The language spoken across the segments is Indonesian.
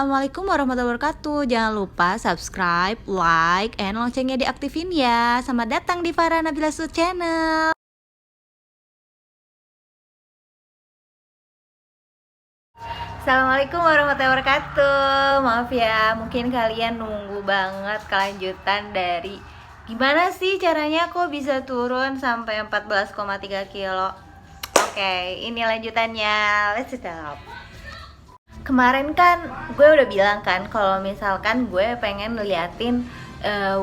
Assalamualaikum warahmatullahi wabarakatuh. Jangan lupa subscribe, like, and loncengnya diaktifin ya. Selamat datang di Farah Nabila Sud Channel. Assalamualaikum warahmatullahi wabarakatuh. Maaf ya, mungkin kalian nunggu banget kelanjutan dari gimana sih caranya kok bisa turun sampai 14,3 kilo. Oke, ini lanjutannya. Let's start. Kemarin kan gue udah bilang kan kalau misalkan gue pengen liatin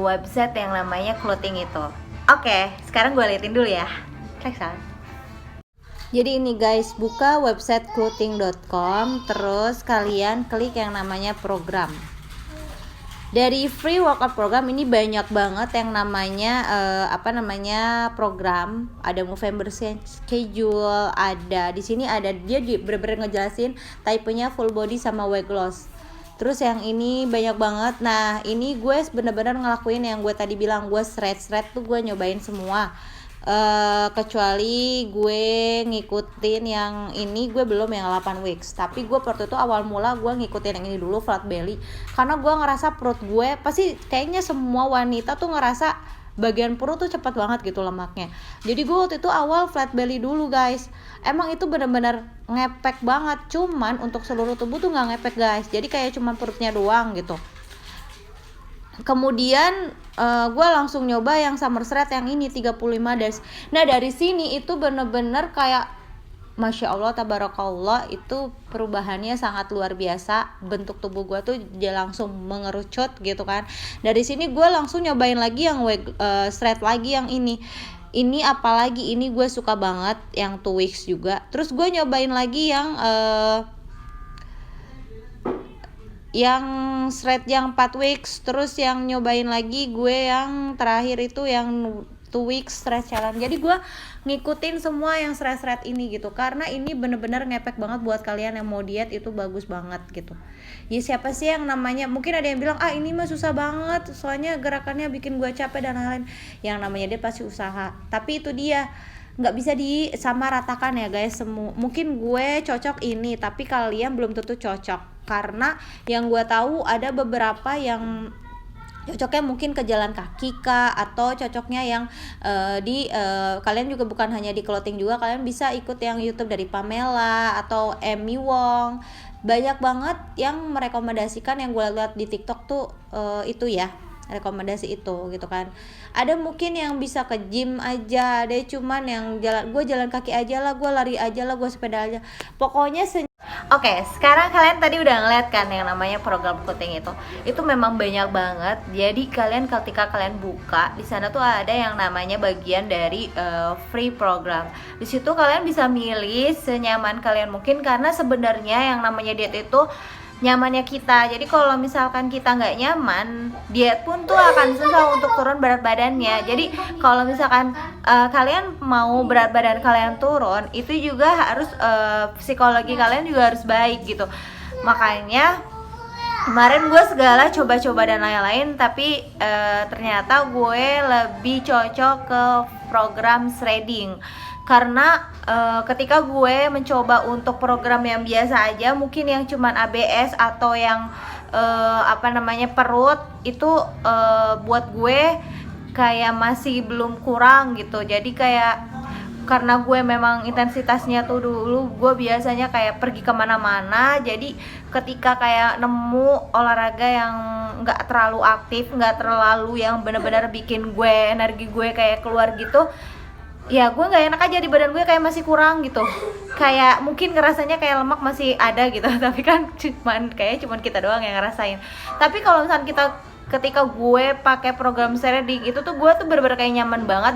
website yang namanya clothing itu. Oke, sekarang gue liatin dulu ya. Klik sana. Jadi ini guys, buka website clothing.com, terus kalian klik yang namanya program. Dari free workout program ini banyak banget yang namanya program. Ada Movember schedule, ada di sini ada dia bener-bener ngejelasin type-nya full body sama weight loss. Terus yang ini banyak banget. Nah, ini gue bener-bener ngelakuin yang gue tadi bilang, gue shred tuh gue nyobain semua. Kecuali gue ngikutin yang ini, gue belum yang 8 weeks. Tapi gue waktu itu awal mula gue ngikutin yang ini dulu, flat belly, karena gue ngerasa perut gue pasti kayaknya semua wanita tuh ngerasa bagian perut tuh cepat banget gitu lemaknya. Jadi gue waktu itu awal flat belly dulu guys. Emang itu bener-bener ngepek banget, cuman untuk seluruh tubuh tuh nggak ngepek guys. Jadi kayak cuman perutnya doang gitu. Kemudian gue langsung nyoba yang summer shred yang ini 35 days. Nah dari sini itu bener-bener kayak Masya Allah, tabarakallah, itu perubahannya sangat luar biasa. Bentuk tubuh gue tuh dia langsung mengerucut gitu kan. Dari sini gue langsung nyobain lagi yang shred lagi yang ini. Ini apalagi ini gue suka banget yang 2 weeks juga. Terus gue nyobain lagi yang shred yang 4 weeks, terus yang nyobain lagi gue yang terakhir itu yang 2 weeks shred challenge. Jadi gue ngikutin semua yang shred ini gitu, karena ini bener-bener ngepek banget buat kalian yang mau diet, itu bagus banget gitu. Ya siapa sih yang namanya, mungkin ada yang bilang ini mah susah banget soalnya gerakannya bikin gue capek dan lain-lain. Yang namanya dia pasti usaha, tapi itu dia nggak bisa disamaratakan ya guys. Mungkin gue cocok ini, tapi kalian belum tentu cocok, karena yang gue tahu ada beberapa yang cocoknya mungkin ke jalan kaki kah, atau cocoknya yang kalian juga bukan hanya di clothing juga, kalian bisa ikut yang YouTube dari Pamela atau Amy Wong. Banyak banget yang merekomendasikan, yang gue lihat di TikTok tuh itu ya, rekomendasi itu gitu kan. Ada mungkin yang bisa ke gym aja, ada cuman yang gue jalan kaki aja lah, gue lari aja lah, gue sepeda aja, pokoknya Oke, sekarang kalian tadi udah ngeliat kan yang namanya program clothing itu memang banyak banget. Jadi kalian ketika kalian buka di sana tuh ada yang namanya bagian dari free program. Di situ kalian bisa milih senyaman kalian mungkin, karena sebenarnya yang namanya diet itu nyamannya kita. Jadi kalau misalkan kita nggak nyaman, diet pun tuh akan susah untuk turun berat badannya. Jadi kalau misalkan kalian mau berat badan kalian turun, itu juga harus psikologi kalian juga harus baik gitu. Makanya kemarin gue segala coba-coba dan lain-lain, tapi ternyata gue lebih cocok ke program shredding. Karena ketika gue mencoba untuk program yang biasa aja, mungkin yang cuman ABS atau yang perut itu buat gue kayak masih belum kurang gitu. Jadi kayak karena gue memang intensitasnya tuh dulu gue biasanya kayak pergi kemana-mana, jadi ketika kayak nemu olahraga yang nggak terlalu aktif, nggak terlalu yang benar-benar bikin gue energi gue kayak keluar gitu, ya gue nggak enak aja di badan gue, kayak masih kurang gitu, kayak mungkin ngerasanya kayak lemak masih ada gitu. Tapi kan cuman kita doang yang ngerasain. Tapi kalau misalnya ketika gue pakai program shredding itu tuh gue tuh bener-bener kayak nyaman banget,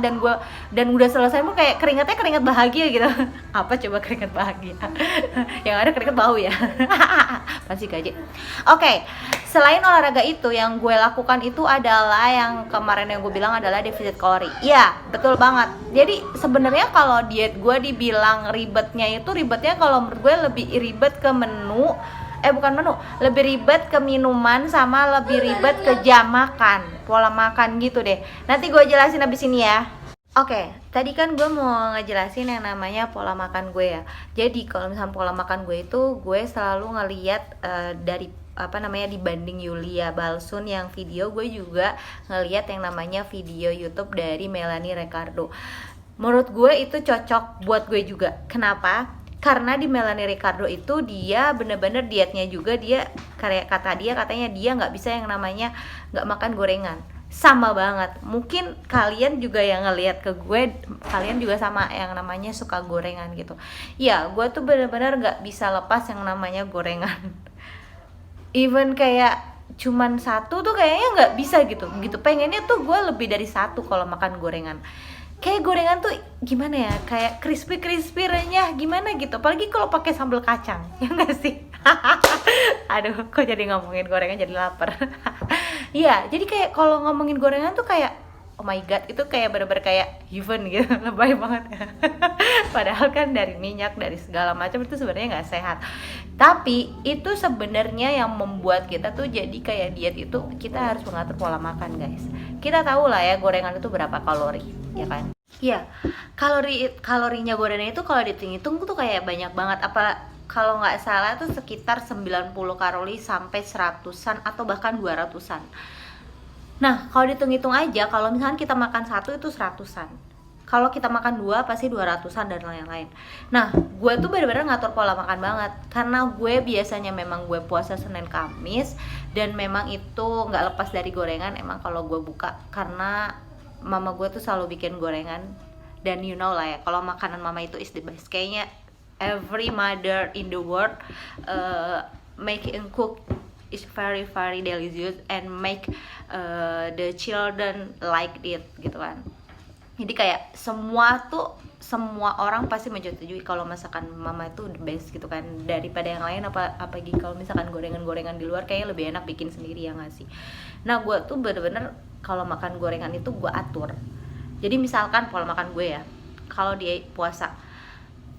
dan udah selesai pun kayak keringat bahagia gitu. Apa coba keringat bahagia? Yang ada keringat bau ya. Pasti gaji. Oke, selain olahraga itu, yang gue lakukan itu adalah yang kemarin yang gue bilang adalah defisit kalori. Iya, betul banget. Jadi sebenarnya kalau diet gue dibilang ribetnya kalau menurut gue lebih ribet ke lebih ribet ke minuman, sama lebih ribet ke jam makan, pola makan gitu deh. Nanti gue jelasin abis ini ya. Oke, tadi kan gue mau ngejelasin yang namanya pola makan gue ya. Jadi kalau misalnya pola makan gue itu, gue selalu ngeliat dari dibanding Yulia Balsun yang video, gue juga ngeliat yang namanya video YouTube dari Melanie Ricardo. Menurut gue itu cocok buat gue juga. Kenapa? Karena di Melanie Ricardo itu dia bener-bener dietnya juga, dia katanya dia nggak bisa yang namanya nggak makan gorengan. Sama banget, mungkin kalian juga yang ngelihat ke gue, kalian juga sama yang namanya suka gorengan gitu. Ya, gue tuh bener-bener nggak bisa lepas yang namanya gorengan. Even kayak cuman satu tuh kayaknya nggak bisa gitu. Pengennya tuh gue lebih dari satu kalau makan gorengan. Kayak gorengan tuh gimana ya, kayak crispy renyah gimana gitu, apalagi kalau pakai sambal kacang. Ya nggak sih? Aduh, kok jadi ngomongin gorengan jadi lapar. Iya, jadi kayak kalau ngomongin gorengan tuh kayak oh my god, itu kayak bener-bener kayak heaven gitu. Lebay banget ya. Padahal kan dari minyak, dari segala macam itu sebenarnya nggak sehat. Tapi itu sebenarnya yang membuat kita tuh jadi kayak diet itu, kita harus mengatur pola makan, guys. Kita tahu lah ya gorengan itu berapa kalori, ya kan? Iya, kalorinya gorengan itu kalau dihitung tuh kayak banyak banget. Apa kalau nggak salah tuh sekitar 90 kalori sampai 100-an atau bahkan 200-an. Nah, kalau dihitung aja, kalau misalkan kita makan satu itu 100-an. Kalau kita makan dua pasti 200-an dan lain-lain. Nah, gue tuh bener-bener ngatur pola makan banget. Karena gue biasanya memang gue puasa Senin Kamis, dan memang itu nggak lepas dari gorengan emang kalau gue buka. Karena mama gue tuh selalu bikin gorengan, dan you know lah ya, kalau makanan mama itu is the best. Kayaknya every mother in the world make and cook is very delicious and make the children like it gitu kan. Jadi kayak semua orang pasti menyetujui kalau masakan mama itu the best gitu kan, daripada yang lain. Apalagi kalau misalkan gorengan di luar kayaknya lebih enak bikin sendiri, ya nggak sih? Nah, gue tuh bener-bener kalau makan gorengan itu gue atur. Jadi misalkan pola makan gue ya, kalau dia puasa,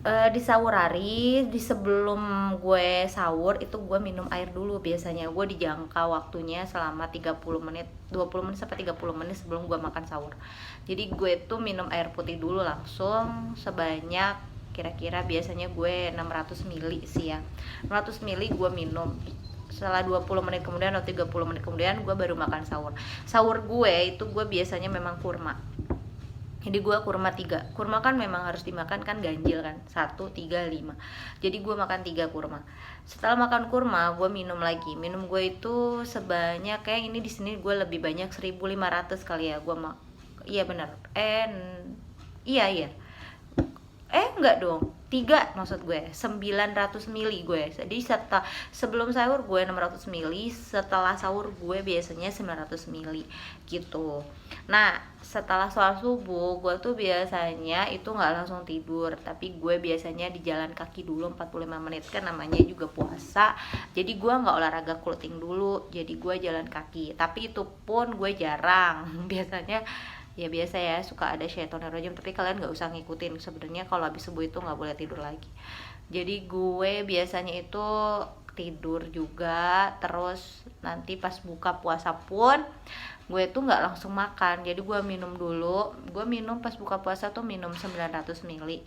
di sahur hari, di sebelum gue sahur itu gue minum air dulu. Biasanya gue dijangka waktunya selama 20 menit sampai 30 menit sebelum gue makan sahur. Jadi gue tuh minum air putih dulu langsung sebanyak kira-kira biasanya gue 600 ml sih ya. 600 ml gue minum. Setelah 20 menit kemudian atau 30 menit kemudian gue baru makan sahur. Sahur gue itu gue biasanya memang kurma. Jadi gue kurma 3. Kurma kan memang harus dimakan kan, ganjil kan, 1, 3, 5. Jadi gue makan 3 kurma. Setelah makan kurma gue minum lagi. Minum gue itu sebanyak, kayak ini di sini gue lebih banyak 1.500 kali ya. Iya benar. Iya. Enggak dong, 3 maksud gue, 900 mili gue. Jadi sebelum sahur gue 600 mili, setelah sahur gue biasanya 900 mili gitu. Nah, setelah sholat subuh gue tuh biasanya itu gak langsung tidur, tapi gue biasanya di jalan kaki dulu 45 menit, kan namanya juga puasa. Jadi gue gak olahraga clothing dulu, jadi gue jalan kaki. Tapi itu pun gue jarang. Biasanya ya biasa ya, suka ada syaitonir rajim, tapi kalian nggak usah ngikutin. Sebenarnya kalau habis subuh itu nggak boleh tidur lagi. Jadi gue biasanya itu tidur juga. Terus nanti pas buka puasa pun gue tuh nggak langsung makan, jadi gue minum dulu. Gue minum pas buka puasa tuh minum 900 ml.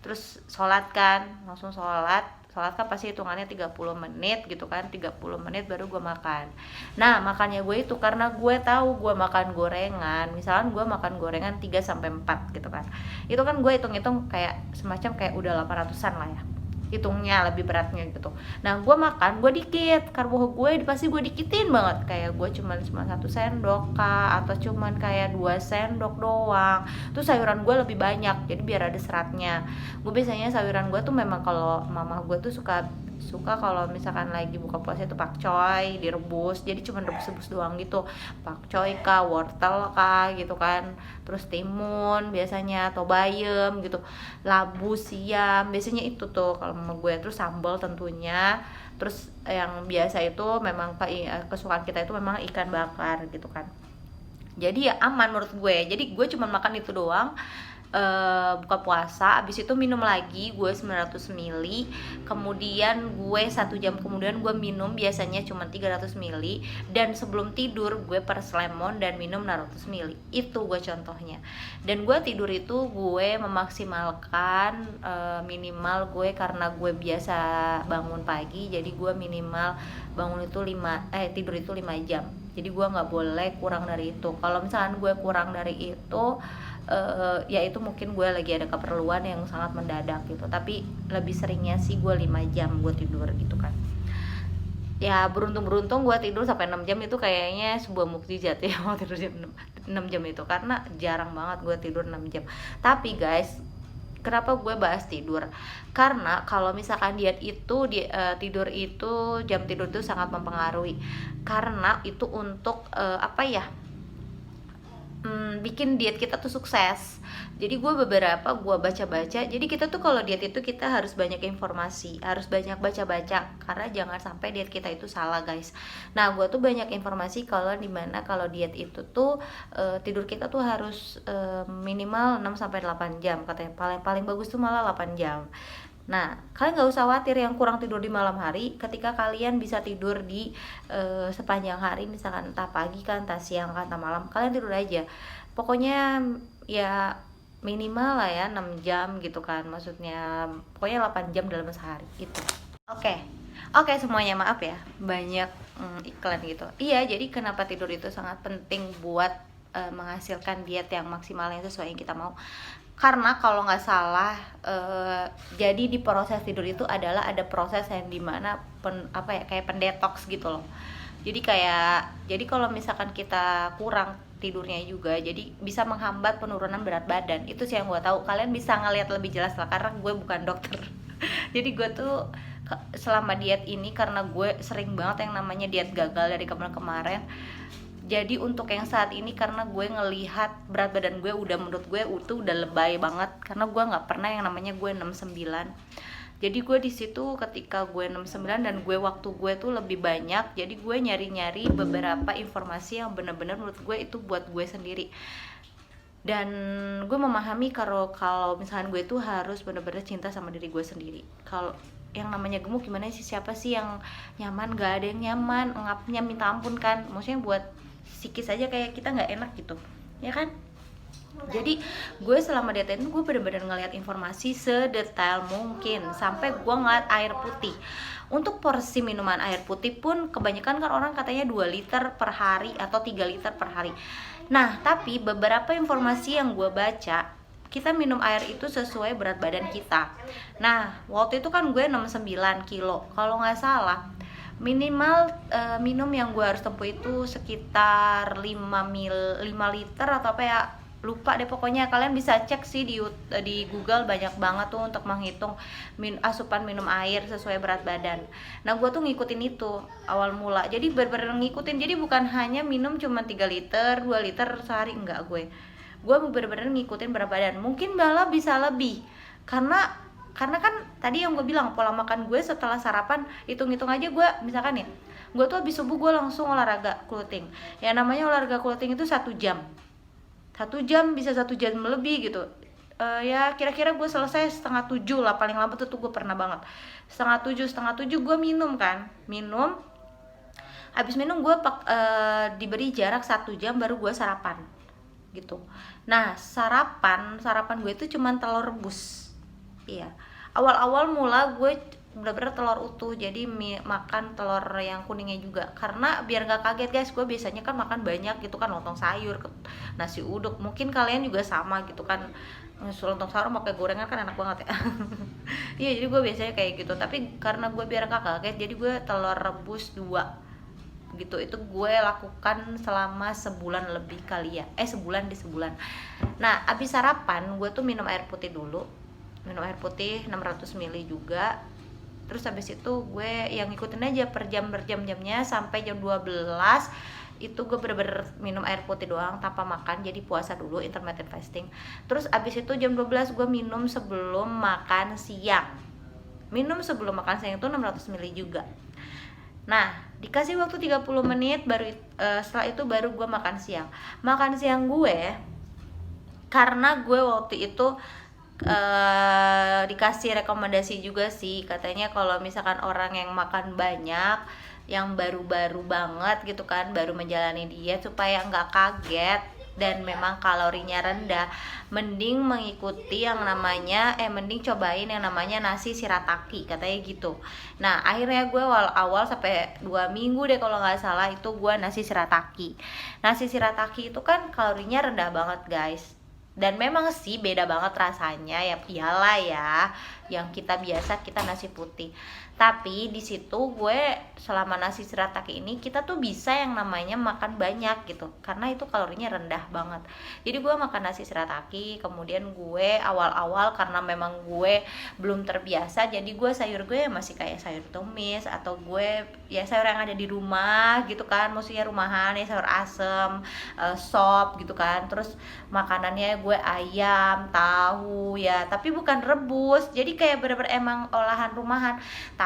Terus sholat kan, langsung sholat kan pasti hitungannya 30 menit gitu kan, 30 menit baru gue makan. Nah, makannya gue itu karena gue tahu gue makan gorengan, misalkan gue makan gorengan 3-4 gitu kan, itu kan gue hitung-hitung kayak semacam kayak udah 800-an lah ya, hitungnya lebih beratnya gitu. Nah, gue makan gue dikit, karbo gue pasti gue dikitin banget, kayak gue cuman 1 sendok kah, atau cuman kayak 2 sendok doang. Terus sayuran gue lebih banyak, jadi biar ada seratnya. Gue biasanya sayuran gue tuh memang, kalau mama gue tuh suka kalau misalkan lagi buka puasa itu pakcoy direbus, jadi cuma rebus doang gitu, pakcoy kah, wortel kah gitu kan, terus timun biasanya, atau bayam gitu, labu siam biasanya itu tuh kalau mama gue. Terus sambal tentunya. Terus yang biasa itu memang kesukaan kita itu memang ikan bakar gitu kan. Jadi ya aman menurut gue. Jadi gue cuma makan itu doang. buka puasa, abis itu minum lagi gue 900 ml, kemudian gue 1 jam kemudian gue minum biasanya cuma 300 ml, dan sebelum tidur gue peres lemon dan minum 600 ml. Itu gue contohnya. Dan gue tidur itu gue memaksimalkan minimal gue, karena gue biasa bangun pagi, jadi gue minimal bangun itu tidur itu 5 jam. Jadi gue nggak boleh kurang dari itu. Kalau misalkan gue kurang dari itu, ya itu mungkin gue lagi ada keperluan yang sangat mendadak gitu. Tapi lebih seringnya sih gue 5 jam gue tidur gitu kan. Ya beruntung gue tidur sampai 6 jam, itu kayaknya sebuah mukjizat ya. Mau tidur jam 6 jam itu, karena jarang banget gue tidur 6 jam. Tapi guys, kenapa gue bahas tidur? Karena kalau misalkan diet itu tidur itu, jam tidur itu sangat mempengaruhi. Karena itu untuk bikin diet kita tuh sukses. Jadi gue baca-baca, jadi kita tuh kalau diet itu kita harus banyak informasi, harus banyak baca-baca, karena jangan sampai diet kita itu salah guys. Nah gue tuh banyak informasi dimana kalau diet itu tuh tidur kita tuh harus minimal 6-8 jam katanya, paling bagus tuh malah 8 jam. Nah, kalian gak usah khawatir yang kurang tidur di malam hari, ketika kalian bisa tidur di sepanjang hari, misalkan entah pagi kan, entah siang kan, entah malam, kalian tidur aja. Pokoknya ya minimal lah ya 6 jam gitu kan, maksudnya pokoknya 8 jam dalam sehari itu. Oke semuanya, maaf ya banyak iklan gitu. Iya, jadi kenapa tidur itu sangat penting buat menghasilkan diet yang maksimal yang sesuai yang kita mau. Karena kalau nggak salah, jadi di proses tidur itu ada proses yang dimana kayak pendetoks gitu loh. Jadi kalau misalkan kita kurang tidurnya juga, jadi bisa menghambat penurunan berat badan. Itu sih yang gue tahu. Kalian bisa ngelihat lebih jelas lah, karena gue bukan dokter. Jadi gue tuh selama diet ini, karena gue sering banget yang namanya diet gagal dari kemarin. Jadi untuk yang saat ini, karena gue ngelihat berat badan gue menurut gue itu udah lebay banget, karena gue nggak pernah yang namanya gue 69. Jadi gue di situ ketika gue 69 dan waktu gue tuh lebih banyak, jadi gue nyari-nyari beberapa informasi yang benar-benar menurut gue itu buat gue sendiri. Dan gue memahami kalau misalkan gue tuh harus benar-benar cinta sama diri gue sendiri. Kalau yang namanya gemuk gimana sih, siapa sih yang nyaman? Gak ada yang nyaman, ngapnya minta ampun kan, maksudnya buat psikis aja kayak kita nggak enak gitu ya kan. Jadi gue selama diet itu gue bener-bener ngeliat informasi sedetail mungkin, sampai gue ngeliat air putih. Untuk porsi minuman air putih pun kebanyakan kan orang katanya 2 liter per hari atau 3 liter per hari. Nah tapi beberapa informasi yang gue baca, kita minum air itu sesuai berat badan kita. Nah waktu itu kan gue 69 kilo kalau nggak salah. Minimal minum yang gue harus tempuh itu sekitar 5 liter atau apa ya, lupa deh pokoknya. Kalian bisa cek sih di Google, banyak banget tuh untuk menghitung asupan minum air sesuai berat badan. Nah gue tuh ngikutin itu awal mula, jadi bener-bener ngikutin. Jadi bukan hanya minum cuma 3 liter 2 liter sehari, enggak. Gue bener-bener ngikutin berat badan, mungkin malah bisa lebih, karena kan tadi yang gue bilang pola makan gue setelah sarapan, hitung-hitung aja gue misalkan ya, gue tuh habis subuh gue langsung olahraga clothing. Yang namanya olahraga clothing itu 1 jam, bisa 1 jam lebih gitu. Ya kira-kira gue selesai 6:30 lah, paling lambat tuh gue pernah banget 6:30 gue minum. Habis minum gue diberi jarak 1 jam baru gue sarapan gitu. Nah sarapan gue itu cuman telur rebus. Iya, awal mula gue bener-bener telur utuh, jadi makan telur yang kuningnya juga, karena biar nggak kaget guys. Gue biasanya kan makan banyak gitu kan, lontong sayur, nasi uduk, mungkin kalian juga sama gitu kan, lontong sayur pakai gorengan kan enak banget ya. Iya, jadi gue biasanya kayak gitu, tapi karena gue biar nggak kaget, jadi gue telur rebus 2 gitu. Itu gue lakukan selama sebulan lebih kali ya, sebulan. Nah abis sarapan gue tuh minum air putih dulu, 600 ml juga. Terus habis itu gue yang ngikutin aja berjam-jamnya sampai jam 12 itu gue bener-bener minum air putih doang tanpa makan, jadi puasa dulu, intermittent fasting. Terus abis itu jam 12 gue minum sebelum makan siang. Sebelum makan siang itu 600 ml juga. Nah dikasih waktu 30 menit baru setelah itu baru gue makan siang. Makan siang gue karena gue waktu itu dikasih rekomendasi juga sih, katanya kalau misalkan orang yang makan banyak, yang baru-baru banget gitu kan, baru menjalani diet, supaya nggak kaget dan memang kalorinya rendah, mending mengikuti yang namanya mending cobain yang namanya nasi shirataki, katanya gitu. Nah akhirnya gue awal sampai 2 minggu deh kalau nggak salah, itu gue nasi shirataki. Nasi shirataki itu kan kalorinya rendah banget guys, dan memang sih beda banget rasanya, ya iyalah ya, yang kita biasa kita nasi putih. Tapi di situ gue selama nasi shirataki ini kita tuh bisa yang namanya makan banyak gitu, karena itu kalorinya rendah banget. Jadi gue makan nasi shirataki, kemudian gue awal-awal karena memang gue belum terbiasa, jadi gue sayur gue masih kayak sayur tumis, atau gue ya sayur yang ada di rumah gitu kan, maksudnya rumahan ya, sayur asem, sop gitu kan. Terus makanannya gue ayam, tahu ya, tapi bukan rebus, jadi kayak bener-bener emang olahan rumahan.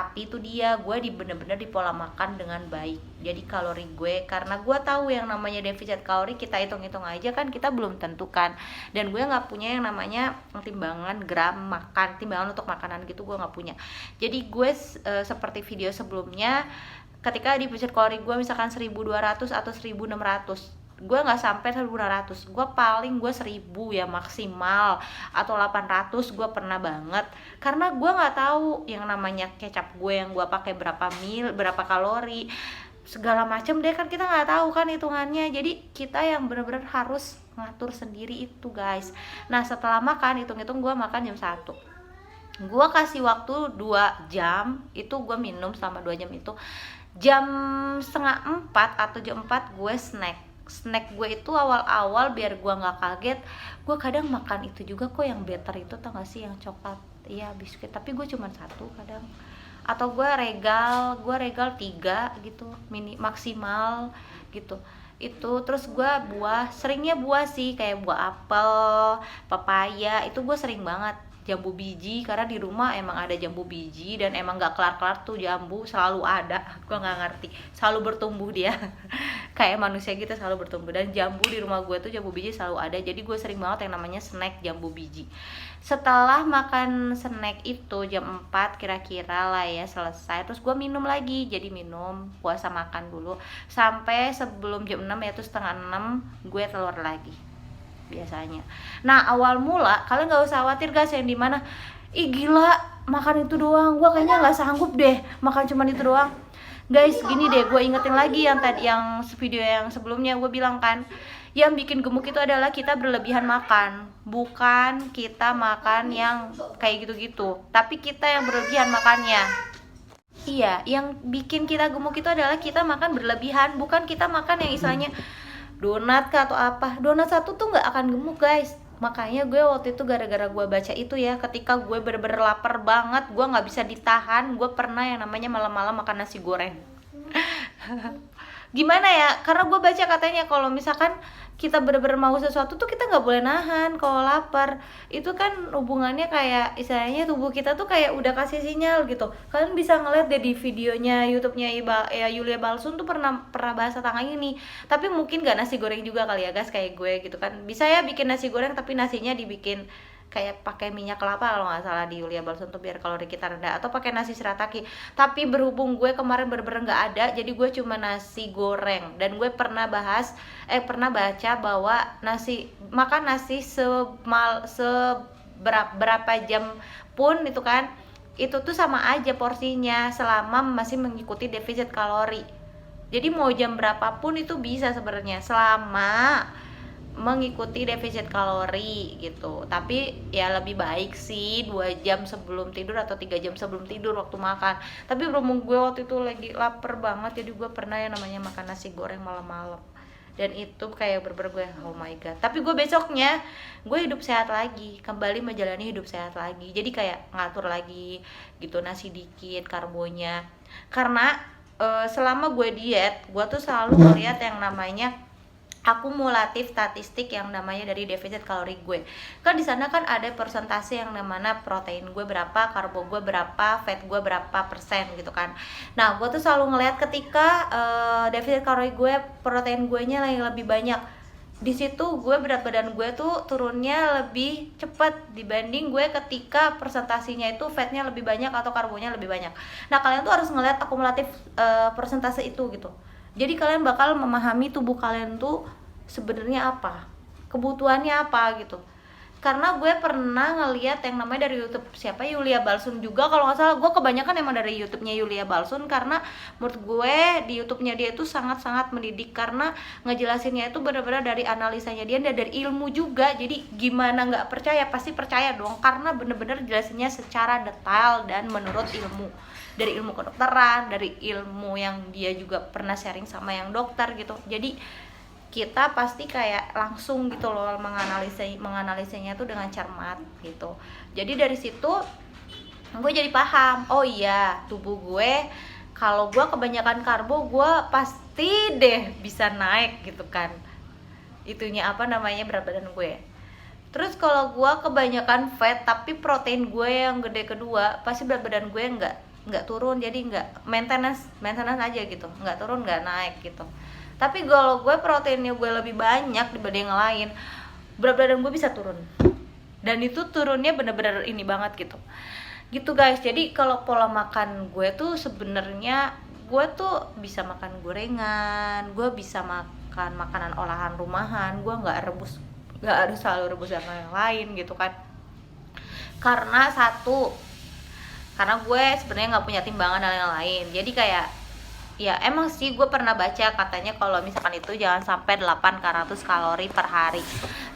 Tapi itu dia, gue bener-bener di pola makan dengan baik. Jadi kalori gue, karena gue tahu yang namanya defisit kalori, kita hitung-hitung aja kan kita belum tentukan. Dan gue nggak punya yang namanya timbangan gram makan, timbangan untuk makanan gitu gue nggak punya. Jadi gue seperti video sebelumnya, ketika defisit kalori gue misalkan 1200 atau 1600, gue nggak sampai 1600, gue paling gue 1000 ya maksimal, atau 800 gue pernah banget, karena gue nggak tahu yang namanya kecap gue yang gue pakai berapa berapa kalori, segala macam deh kan, kita nggak tahu kan hitungannya. Jadi kita yang bener-bener harus ngatur sendiri itu guys. Nah setelah makan, hitung-hitung gue makan jam 1, gue kasih waktu 2 jam, itu gue minum selama 2 jam itu. Jam setengah 4 atau jam 4 gue snack gue itu awal-awal biar gue nggak kaget, gue kadang makan itu juga kok yang better itu, tau gak sih, yang coklat, iya biskuit, tapi gue cuma 1 kadang. Atau gue regal 3 gitu mini maksimal gitu itu. Terus gue seringnya buah sih, kayak buah apel, pepaya, itu gue sering banget. Jambu biji, karena di rumah emang ada jambu biji, dan emang gak kelar-kelar tuh jambu, selalu ada. Gue gak ngerti, selalu bertumbuh dia kayak manusia gitu, selalu bertumbuh. Dan jambu di rumah gue tuh, jambu biji selalu ada, jadi gue sering banget yang namanya snack jambu biji. Setelah makan snack itu jam 4 kira-kira lah ya, selesai, terus gue minum lagi. Jadi minum, puasa makan dulu sampai sebelum jam 6, yaitu setengah 6 gue telur lagi biasanya. Nah awal mula kalian nggak usah khawatir guys, yang dimana ih gila makan itu doang, gue kayaknya nggak sanggup deh makan cuman itu doang. Guys gini deh, gue ingetin lagi yang tadi, yang video yang sebelumnya gue bilang kan, yang bikin gemuk itu adalah kita berlebihan makan, bukan kita makan yang kayak gitu-gitu, tapi kita yang berlebihan makannya. Iya, yang bikin kita gemuk itu adalah kita makan berlebihan, bukan kita makan yang istilahnya donat kah atau apa. Donat 1 tuh nggak akan gemuk guys. Makanya gue waktu itu gara-gara gue baca itu ya, ketika gue bener-bener lapar banget, gue nggak bisa ditahan, gue pernah yang namanya malam-malam makan nasi goreng. Gimana ya, karena gue baca katanya kalau misalkan kita bener-bener mau sesuatu tuh kita nggak boleh nahan kalau lapar. Itu kan hubungannya kayak istilahnya tubuh kita tuh kayak udah kasih sinyal gitu. Kalian bisa ngeliat deh di videonya YouTube-nya Yulia Balsun tuh pernah bahas tentang ini. Tapi mungkin nggak nasi goreng juga kali ya guys, kayak gue gitu kan. Bisa ya bikin nasi goreng tapi nasinya dibikin kayak pakai minyak kelapa kalau nggak salah di Yulia Balsun tuh, biar kalori kita rendah, atau pakai nasi shirataki. Tapi berhubung gue kemarin bener-bener nggak ada, jadi gue cuma nasi goreng. Dan gue pernah baca bahwa makan nasi berapa jam pun itu kan, itu tuh sama aja porsinya selama masih mengikuti defisit kalori. Jadi mau jam berapapun itu bisa sebenarnya selama mengikuti defisit kalori gitu. Tapi ya lebih baik sih 2 jam sebelum tidur atau 3 jam sebelum tidur waktu makan. Tapi berhubung gue waktu itu lagi lapar banget, jadi gue pernah yang namanya makan nasi goreng malam-malam. Dan itu kayak bener-bener gue oh my god. Tapi gue besoknya gue hidup sehat lagi, kembali menjalani hidup sehat lagi. Jadi kayak ngatur lagi gitu, nasi dikit, karbonya. Karena selama gue diet, gue tuh selalu melihat yang namanya akumulatif statistik, yang namanya dari defisit kalori gue. Kan di sana kan ada persentase yang namanya protein gue berapa, karbo gue berapa, fat gue berapa persen gitu kan. Nah, gue tuh selalu ngeliat ketika defisit kalori gue, protein gue nya yang lebih banyak. di situ gue berat badan gue tuh turunnya lebih cepat dibanding gue ketika persentasinya itu fatnya lebih banyak atau karbonya lebih banyak. Nah kalian tuh harus ngeliat akumulatif persentase itu gitu. Jadi kalian bakal memahami tubuh kalian tuh sebenarnya apa, kebutuhannya apa gitu. Karena gue pernah ngeliat yang namanya dari YouTube siapa, Yulia Balsun juga kalau nggak salah. Gue kebanyakan emang dari YouTube-nya Yulia Balsun, karena menurut gue di YouTube-nya dia itu sangat-sangat mendidik, karena ngejelasinnya itu benar-benar dari analisanya dia dan dari ilmu juga. Jadi gimana nggak percaya, pasti percaya dong, karena bener-bener jelasinnya secara detail dan menurut ilmu, dari ilmu kedokteran, dari ilmu yang dia juga pernah sharing sama yang dokter gitu. Jadi kita pasti kayak langsung gitu loh menganalisanya tuh dengan cermat gitu. Jadi dari situ gue jadi paham, oh iya tubuh gue kalau gue kebanyakan karbo gue pasti deh bisa naik gitu kan, itunya apa namanya, berat badan gue. Terus kalau gue kebanyakan fat tapi protein gue yang gede kedua, pasti berat badan gue nggak turun, jadi nggak maintenance aja gitu, nggak turun nggak naik gitu. Tapi kalau gue proteinnya gue lebih banyak dibanding yang lain, berat badan gue bisa turun, dan itu turunnya bener-bener ini banget gitu guys. Jadi kalau pola makan gue tuh sebenarnya gue tuh bisa makan gorengan, gue bisa makan makanan olahan rumahan, gue nggak harus selalu rebus sama yang lain gitu kan. Karena gue sebenarnya nggak punya timbangan dan lain-lain. Jadi kayak ya emang sih gue pernah baca katanya kalau misalkan itu jangan sampai 800 kalori per hari.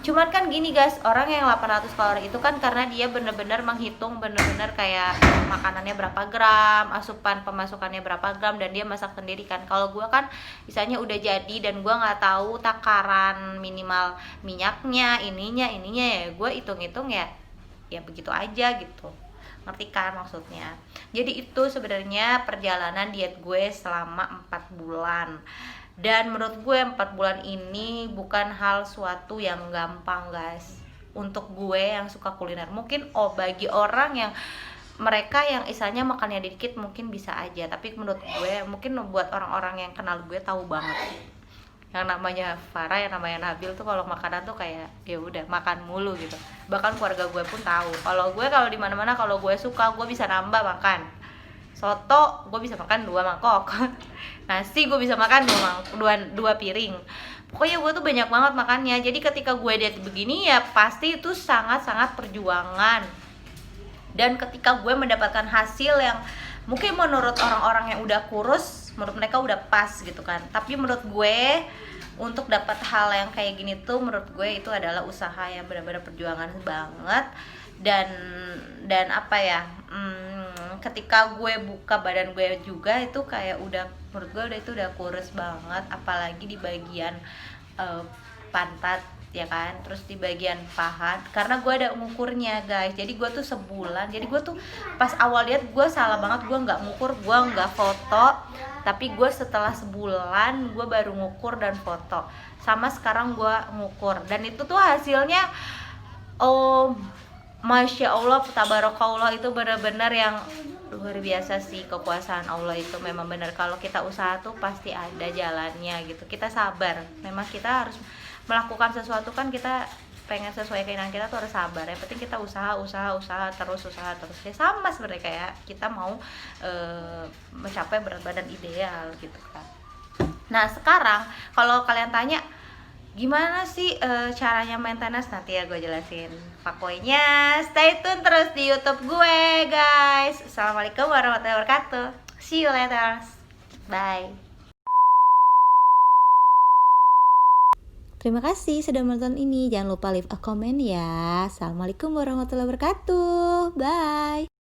Cuman kan gini guys, orang yang 800 kalori itu kan karena dia bener-bener menghitung bener-bener kayak makanannya berapa gram, asupan pemasukannya berapa gram, dan dia masak sendiri kan. Kalau gue kan misalnya udah jadi dan gue nggak tahu takaran minimal minyaknya ininya ya gue hitung-hitung ya begitu aja gitu. Ngerti kan maksudnya? Jadi itu sebenarnya perjalanan diet gue selama 4 bulan. Dan menurut gue 4 bulan ini bukan hal suatu yang gampang guys. Untuk gue yang suka kuliner, mungkin bagi orang yang mereka yang istilahnya makannya dikit mungkin bisa aja. Tapi menurut gue mungkin buat orang-orang yang kenal gue tahu banget, yang namanya Farah, yang namanya Nabil tuh kalau makanan tuh kayak ya udah makan mulu gitu. Bahkan keluarga gue pun tahu kalau di mana-mana kalau gue suka gue bisa nambah makan. Soto gue bisa makan 2 mangkok. Nasi gue bisa makan 2 piring. Pokoknya gue tuh banyak banget makannya. Jadi ketika gue diet begini ya pasti itu sangat-sangat perjuangan. Dan ketika gue mendapatkan hasil yang mungkin menurut orang-orang yang udah kurus, menurut mereka udah pas gitu kan. Tapi menurut gue untuk dapat hal yang kayak gini tuh menurut gue itu adalah usaha yang benar-benar perjuangan banget. Dan apa ya, ketika gue buka badan gue juga itu kayak udah, menurut gue udah kurus banget, apalagi di bagian pantat ya kan, terus di bagian paha, karena gue ada ngukurnya guys. Jadi gue tuh sebulan, jadi gue tuh pas awal lihat gue salah banget, gue nggak ngukur, gue nggak foto, tapi gue setelah sebulan gue baru ngukur dan foto, sama sekarang gue ngukur, dan itu tuh hasilnya Masya Allah, tabarakallah, itu benar-benar yang luar biasa sih. Kekuasaan Allah itu memang benar, kalau kita usaha tuh pasti ada jalannya gitu. Kita sabar, memang kita harus melakukan sesuatu kan, kita pengen sesuai keinginan kita tuh harus sabar. Yang penting kita usaha terus ya, sama sebenarnya kayak kita mau mencapai berat badan ideal gitu kan. Nah sekarang kalau kalian tanya gimana sih caranya maintenance, nanti ya gue jelasin. Pokoknya stay tune terus di YouTube gue guys. Assalamualaikum warahmatullahi wabarakatuh. See you later. Bye. Terima kasih sudah menonton ini. Jangan lupa leave a comment ya. Assalamualaikum warahmatullahi wabarakatuh. Bye.